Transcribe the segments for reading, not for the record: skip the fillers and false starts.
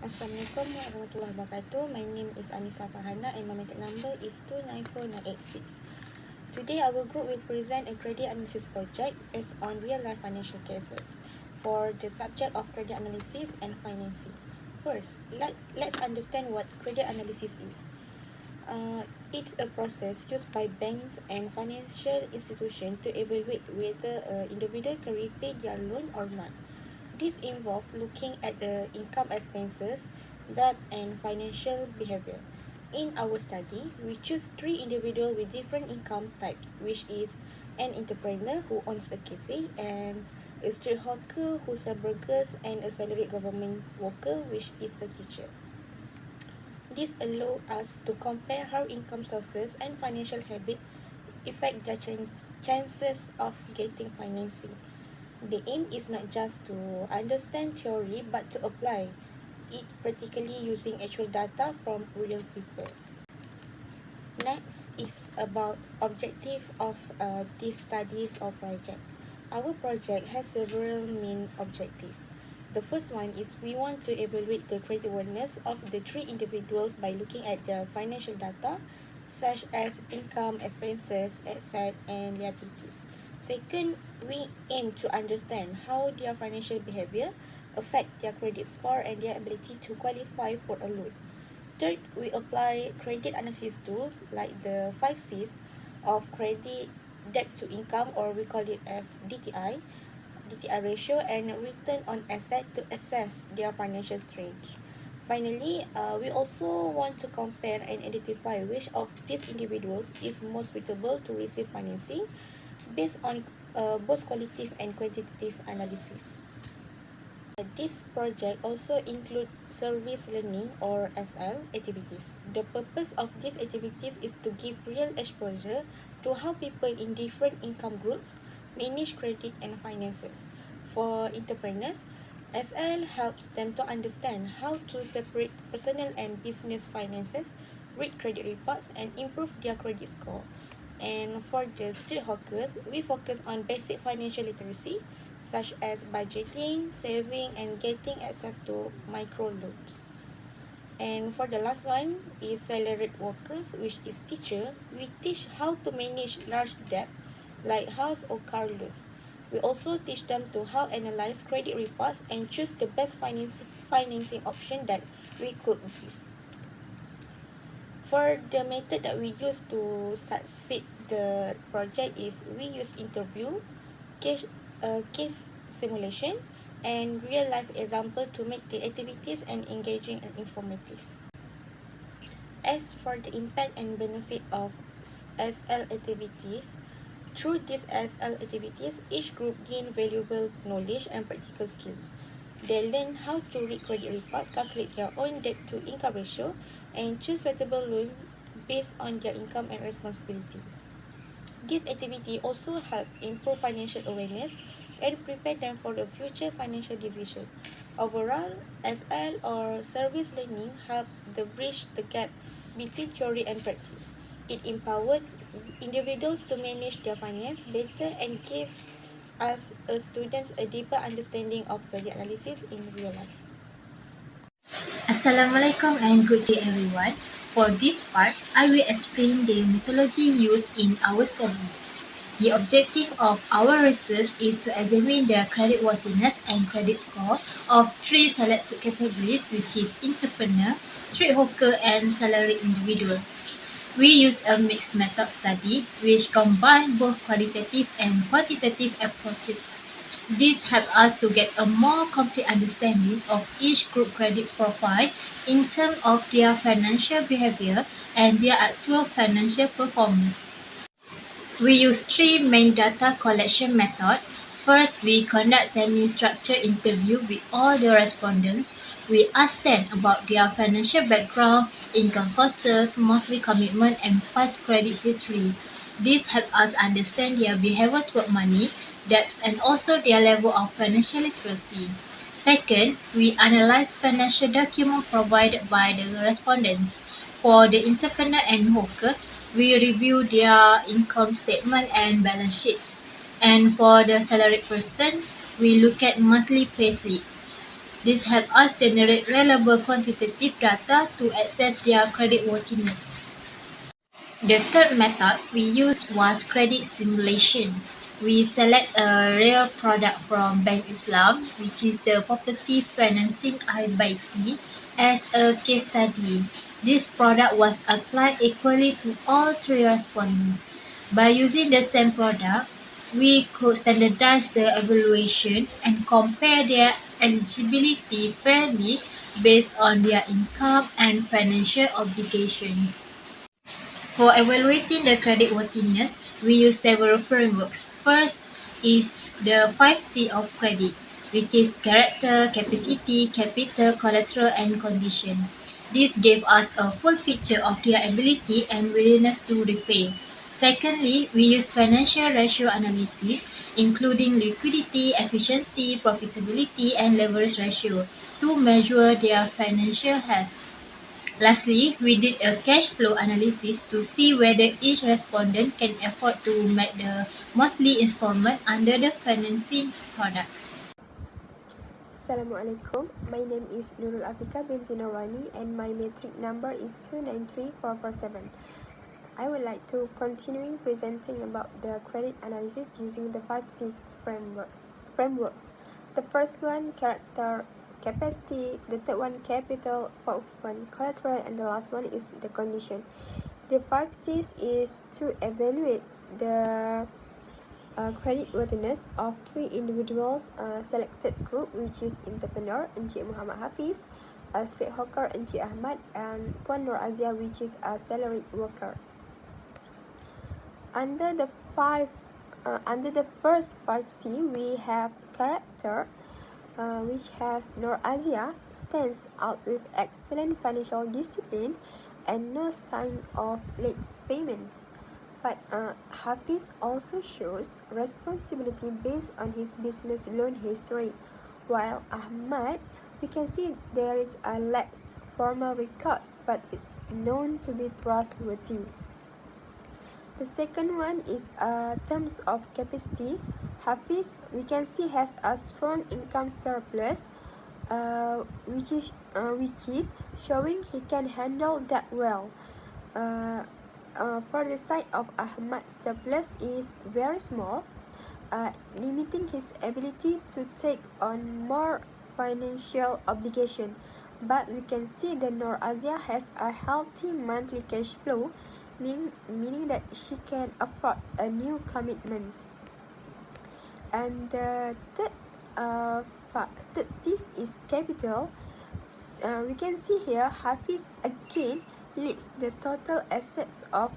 Assalamualaikum warahmatullahi wabarakatuh. My name is Anissa Farhana and my contact number is 294986. Today, our group will present a credit analysis project based on real-life financial cases for the subject of credit analysis and financing. First, let's understand what credit analysis is. It's a process used by banks and financial institutions to evaluate whether an individual can repay their loan or not. This involves looking at the income, expenses, debt, and financial behavior. In our study, we choose 3 individuals with different income types, which is an entrepreneur who owns a cafe, and a street hawker who sells burgers, and a salaried government worker, which is a teacher. This allows us to compare how income sources and financial habits affect their chances of getting financing. The aim is not just to understand theory but to apply it practically using actual data from real people. Next is about objective of these studies or project. Our project has several main objectives. The first one is we want to evaluate the creditworthiness of the 3 individuals by looking at their financial data such as income, expenses, assets, and liabilities. Second, we aim to understand how their financial behavior affect their credit score and their ability to qualify for a loan. Third, we apply credit analysis tools like the 5 C's of credit, debt to income, or we call it as DTI ratio, and return on asset to assess their financial strength. Finally, we also want to compare and identify which of these individuals is most suitable to receive financing based on both qualitative and quantitative analysis. This project also includes service learning or SL activities. The purpose of these activities is to give real exposure to how people in different income groups manage credit and finances. For entrepreneurs, SL helps them to understand how to separate personal and business finances, read credit reports, and improve their credit score. And for the street hawkers, we focus on basic financial literacy such as budgeting, saving, and getting access to microloans. And for the last one is salaried workers, which is teacher. We teach how to manage large debt like house or car loans. We also teach them to how analyze credit reports and choose the best financing option that we could give. For the method that we use to succeed the project is we use interview, case simulation, and real-life example to make the activities and engaging and informative. As for the impact and benefit of SL activities, through these SL activities, each group gain valuable knowledge and practical skills. They learn how to read credit reports, calculate their own debt-to-income ratio, and choose suitable loans based on their income and responsibility. This activity also help improve financial awareness and prepare them for the future financial decision. Overall, SL or service learning help to bridge the gap between theory and practice. It empowered individuals to manage their finance better and give us as students a deeper understanding of credit analysis in real life. Assalamualaikum and good day everyone. For this part, I will explain the methodology used in our study. The objective of our research is to examine the creditworthiness and credit score of 3 selected categories, which is entrepreneur, street hawker, and salaried individual. We use a mixed method study which combines both qualitative and quantitative approaches. This helps us to get a more complete understanding of each group credit profile in terms of their financial behavior and their actual financial performance. We use 3 main data collection methods. First, we conduct semi-structured interview with all the respondents. We ask them about their financial background, income sources, monthly commitment, and past credit history. This helps us understand their behavior toward money, debts, and also their level of financial literacy. Second, we analyze financial documents provided by the respondents. For the entrepreneur and hawker, we review their income statement and balance sheets. And for the salaried person, we look at monthly payslip. This helps us generate reliable quantitative data to assess their creditworthiness. The third method we used was credit simulation. We select a rare product from Bank Islam, which is the property financing IBT, as a case study. This product was applied equally to all three respondents. By using the same product, we could standardize the evaluation and compare their eligibility fairly based on their income and financial obligations. For evaluating the creditworthiness, we use several frameworks. First is the 5C of credit, which is character, capacity, capital, collateral, and condition. This gave us a full picture of their ability and willingness to repay. Secondly, we use financial ratio analysis, including liquidity, efficiency, profitability, and leverage ratio, to measure their financial health. Lastly, we did a cash flow analysis to see whether each respondent can afford to make the monthly installment under the financing product. Assalamualaikum. My name is Nurul Afika binti Nawani and my matric number is 293447. I would like to continue presenting about the credit analysis using the 5Cs framework. The first one, character, capacity, the third one, capital, fourth one, collateral, and the last one is the condition. The 5Cs is to evaluate the creditworthiness of three individuals selected group, which is entrepreneur Encik Muhammad Hafiz, streethawker Encik Ahmad, and Puan Nur Azia, which is a salaried worker. Under the first 5C, we have character, which has Nur Azia stands out with excellent financial discipline and no sign of late payments. But Hafiz also shows responsibility based on his business loan history, while Ahmad, we can see there is a less formal records but is known to be trustworthy. The second one is terms of capacity. Hafiz, we can see, has a strong income surplus, which is showing he can handle that well. For the side of Ahmad, surplus is very small, limiting his ability to take on more financial obligation. But we can see that Nur Azia has a healthy monthly cash flow, meaning that she can afford a new commitments. And the third C is capital. We can see here Hafiz again leads the total assets of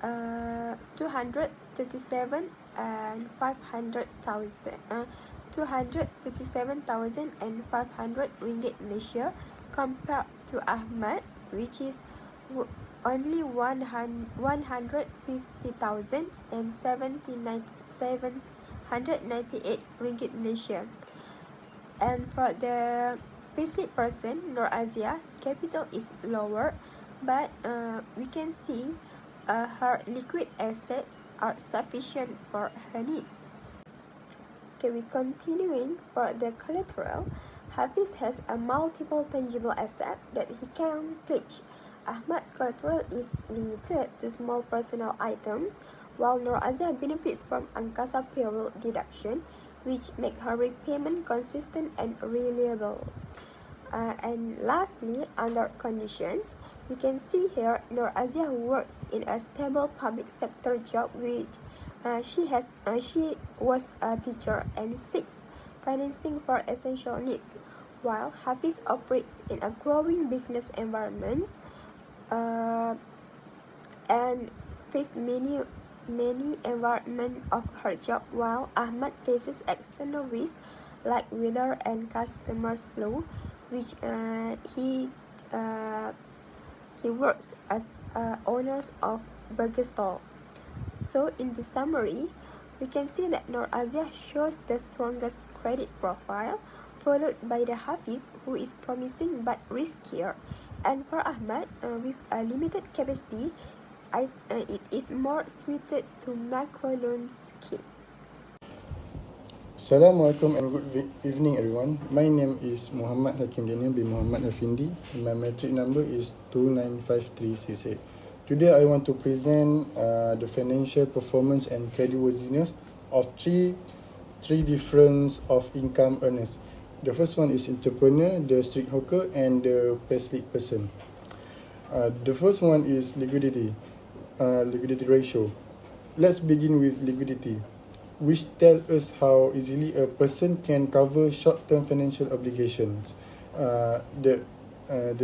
237,500 ringgit Malaysia, compared to Ahmad, which is only 150,798 ringgit Malaysia. And for the basic person, Nur Azia's capital is lower, but we can see her liquid assets are sufficient for her needs. Okay, we continuing for the collateral. Hafiz has a multiple tangible asset that he can pledge. Ahmad's collateral is limited to small personal items, while Nur Azia benefits from Angkasa payroll deduction, which make her repayment consistent and reliable. And lastly, under conditions, we can see here Nur Azia works in a stable public sector job, which she was a teacher and seeks financing for essential needs, while Hafiz operates in a growing business environment and face many environment of her job, while Ahmad faces external risks like weather and customers flow, which he works as owners of burger stall. So in the summary, we can see that Nur Azia shows the strongest credit profile, followed by the Hafiz, who is promising but riskier, and for Ahmad, with a limited capacity, it is more suited to macro loan scheme. Assalamualaikum and good evening everyone. My name is Muhammad Hakim Daniel bin Muhammad Afindi and my metric number is 295368. Today I want to present the financial performance and creditworthiness of three different of income earners. The first one is entrepreneur, the streethawker and the payslip person. The first one is liquidity ratio. Let's begin with liquidity, which tell us how easily a person can cover short-term financial obligations. The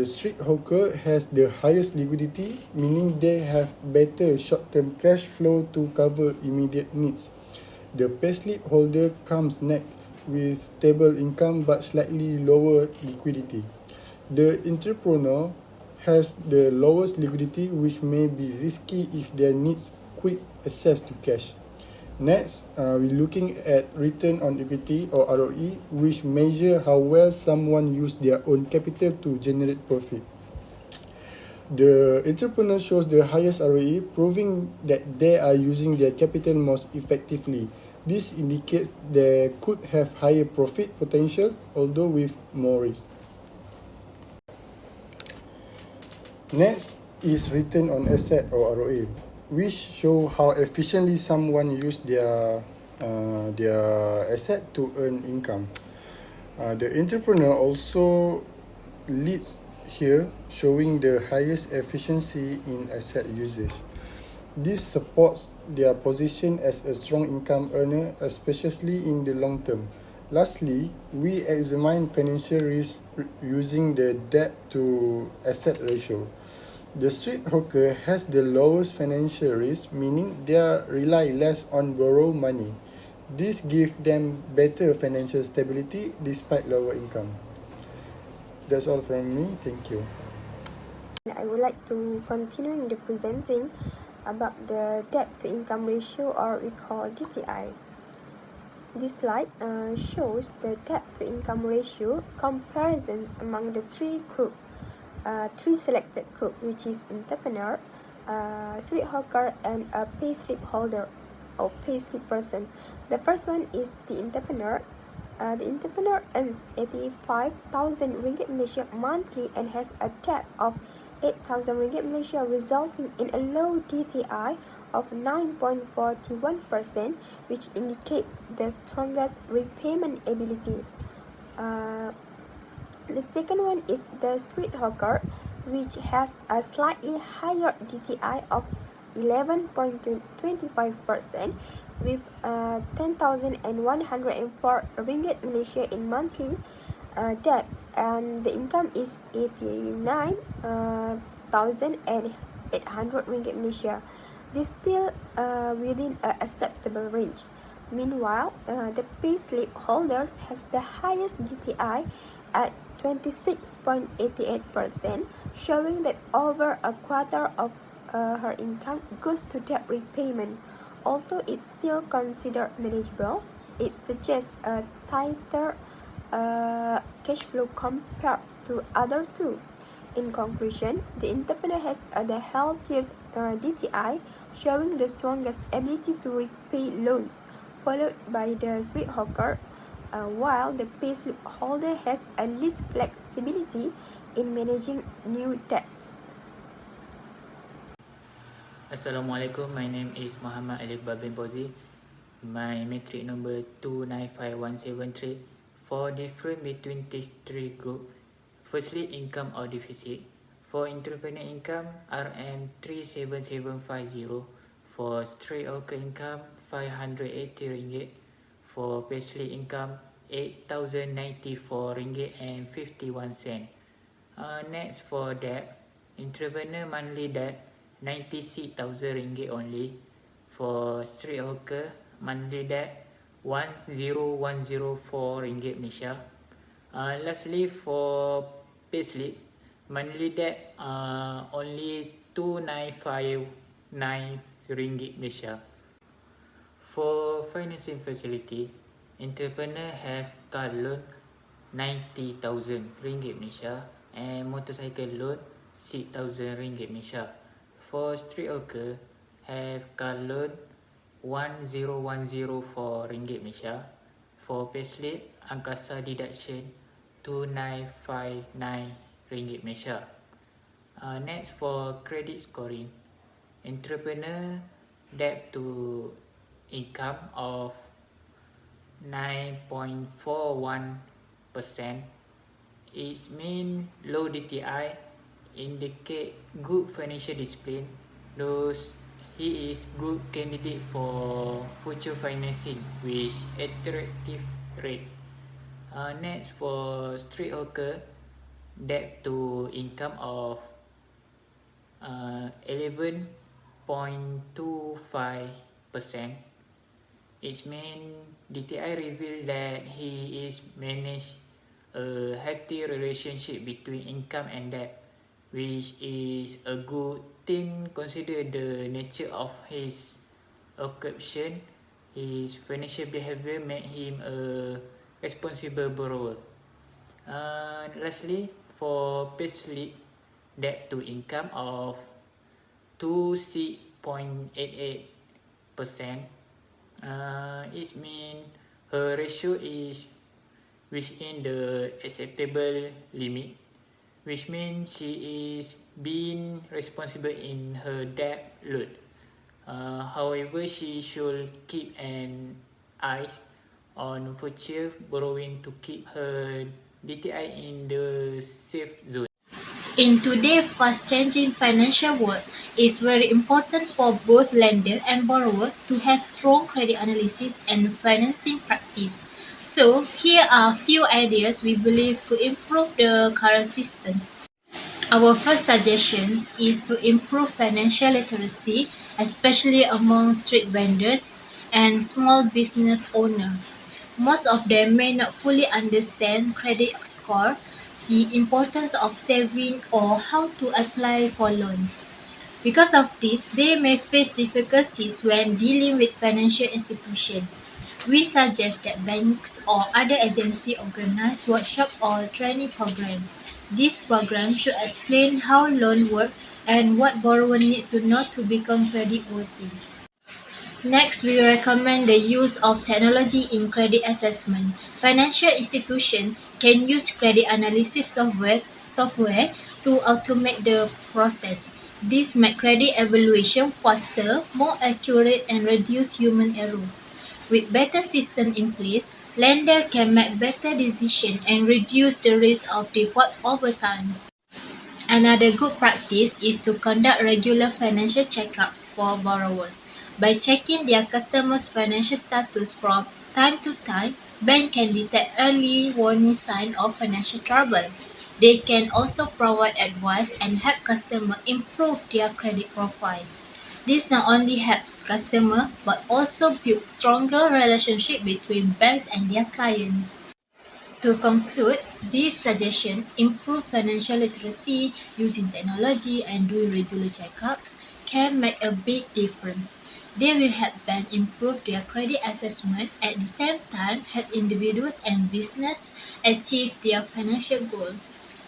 street hawker has the highest liquidity, meaning they have better short-term cash flow to cover immediate needs. The payslip holder comes next with stable income but slightly lower liquidity. The entrepreneur has the lowest liquidity, which may be risky if they needs quick access to cash. Next, we're looking at return on equity or ROE, which measure how well someone use their own capital to generate profit. The entrepreneur shows the highest ROE, proving that they are using their capital most effectively. This indicates they could have higher profit potential, although with more risk. Next is return on asset or ROA, which show how efficiently someone use their asset to earn income. The entrepreneur also leads here, showing the highest efficiency in asset usage. This supports their position as a strong income earner, especially in the long term. Lastly, we examine financial risk using the debt to asset ratio. The street hawker has the lowest financial risk, meaning they rely less on borrow money. This gives them better financial stability despite lower income. That's all from me. Thank you. I would like to continue in the presenting about the debt to income ratio, or we call DTI. This slide shows the debt to income ratio comparisons among the three selected group, which is entrepreneur, street hawker, and a payslip holder or payslip person. The first one is the entrepreneur. The entrepreneur earns 85,000 ringgit Malaysia monthly and has a debt of 8,000 ringgit Malaysia, resulting in a low DTI of 9.41%, which indicates the strongest repayment ability. The second one is the street hawker, which has a slightly higher DTI of 11.25% with 10,104 ringgit Malaysia in monthly debt, and the income is 89,800 ringgit Malaysia. This still within a acceptable range. Meanwhile, the payslip holders has the highest DTI at 26.88%, showing that over a quarter of her income goes to debt repayment. Although it's still considered manageable, it suggests a tighter cash flow compared to other two. In conclusion, the entrepreneur has the healthiest DTI, showing the strongest ability to repay loans, followed by the street hawker, while the payslip holder has a least flexibility in managing new debts. Assalamualaikum, my name is Muhammad Alif Babin Bozi. My metric number 295173. For difference between these three groups, firstly, income or deficit. For entrepreneur income, RM37750. For street hawker income, RM580. For payslip income, RM8,094.51. Next, for debt, entrepreneur monthly debt RM96,000 only. For street hawker, monthly debt RM10,104 Malaysia. Lastly, for payslip, monthly debt only RM2,959 Malaysia. For financing facility, entrepreneur have car loan RM90,000 Malaysia and motorcycle loan RM6,000 Malaysia. For street hawker, have car loan RM10,104 Malaysia. For payslip, angkasa deduction RM2,959 Malaysia. Next, for credit scoring, entrepreneur debt to income of 9.41%. Its mean low DTI indicate good financial discipline. Thus, he is good candidate for future financing with attractive rates. Next, for streethawker, debt to income of 11.25%. Its main DTI revealed that he is managed a healthy relationship between income and debt, which is a good thing considering the nature of his occupation. His financial behavior made him a responsible borrower. Lastly, for payslip, debt to income of 26.88%. It means her ratio is within the acceptable limit, which means she is being responsible in her debt load. However, she should keep an eye on future borrowing to keep her DTI in the safe zone. In today's fast-changing financial world, it's very important for both lender and borrower to have strong credit analysis and financing practice. So, here are a few ideas we believe could improve the current system. Our first suggestion is to improve financial literacy, especially among street vendors and small business owners. Most of them may not fully understand credit score, the importance of saving, or how to apply for loan. Because of this, they may face difficulties when dealing with financial institutions. We suggest that banks or other agencies organize workshops or training programs. These programs should explain how loan works and what borrower needs to know to become creditworthy. Next, we recommend the use of technology in credit assessment. Financial institutions can use credit analysis software to automate the process. This makes credit evaluation faster, more accurate, and reduce human error. With better system in place, lender can make better decisions and reduce the risk of default over time. Another good practice is to conduct regular financial checkups for borrowers. By checking their customers' financial status from time to time, banks can detect early warning signs of financial trouble. They can also provide advice and help customers improve their credit profile. This not only helps customers but also builds stronger relationship between banks and their clients. To conclude, these suggestions improve financial literacy using technology and doing regular checkups can make a big difference. They will help banks improve their credit assessment at the same time help individuals and business achieve their financial goal.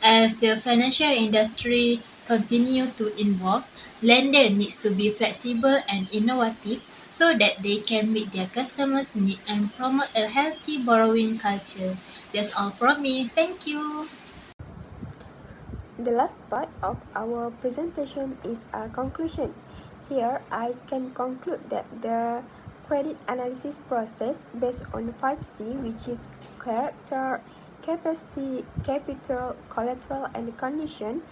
As the financial industry continue to evolve, lender needs to be flexible and innovative so that they can meet their customers' needs and promote a healthy borrowing culture. That's all from me. Thank you. The last part of our presentation is a conclusion. Here, I can conclude that the credit analysis process based on 5C, which is character, capacity, capital, collateral, and condition,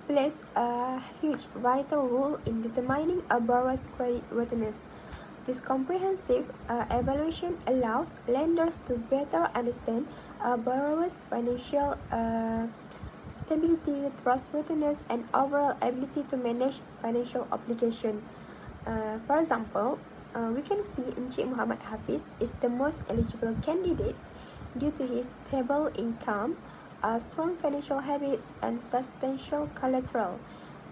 plays a huge vital role in determining a borrower's creditworthiness. This comprehensive evaluation allows lenders to better understand a borrower's financial stability, trustworthiness, and overall ability to manage financial obligation. For example, we can see Encik Muhammad Hafiz is the most eligible candidate due to his stable income, strong financial habits, and substantial collateral.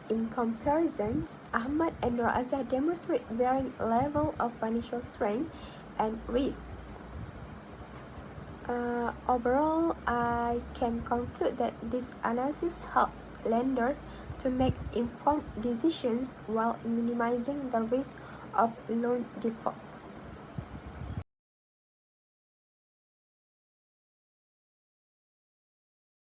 In comparison, Ahmad and Nur Azhar demonstrate varying level of financial strength and risk. Overall, I can conclude that this analysis helps lenders to make informed decisions while minimizing the risk of loan default.